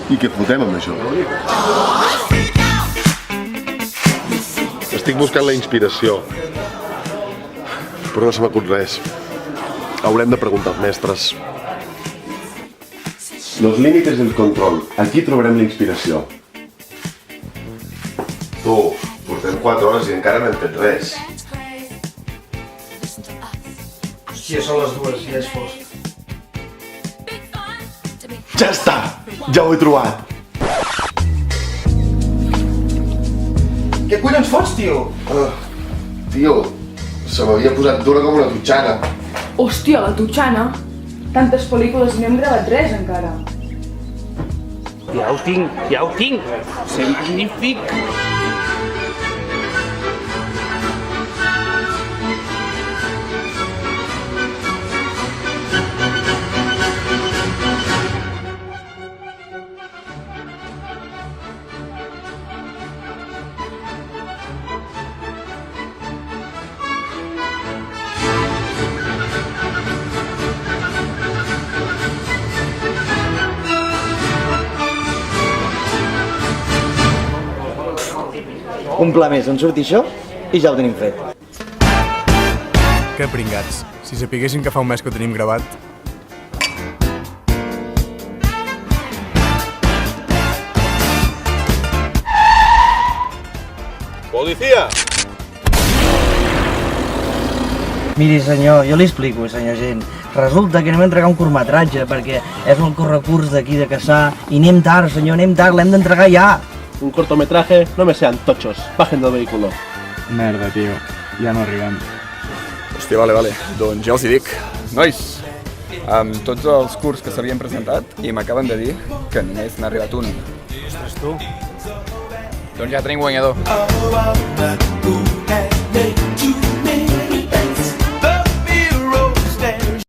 I què fotem amb això? Estic buscant la inspiració, però no se m'acut res. Haurem de preguntar als mestres. Los límites del control. Aquí trobarem la inspiració. Tu, portem 4 hores i encara no hem fet res. Hòstia, són les 2, ja és fosc. Ja està! Ja ho he trobat! Què collons fots, tio? Tio, se m'havia posat dura com una tutxana. Hòstia, la tutxana? Tantes pel·lícules i no hem gravat res encara. Ja ho tinc! Ser magnífic! Un pla més on surti això i ja ho tenim fet. Que pringats. Si sapiguessin que fa un mes que ho tenim gravat. Policia! Miri senyor, jo li explico, senyor gent. Resulta que anem a entregar un curtmetratge perquè és el correcurs d'aquí de Cassà i anem tard, senyor, anem tard, l'hem d'entregar ja. Un cortometraje, no me sean tochos. Bajen del vehículo. Merda, tio. Ja no arribem. Hòstia, vale. Doncs ja els hi dic. Nois, amb tots els curts que s'havien presentat i m'acaben de dir que només n'ha arribat un. Ostres, tu. Doncs ja tenim guanyador.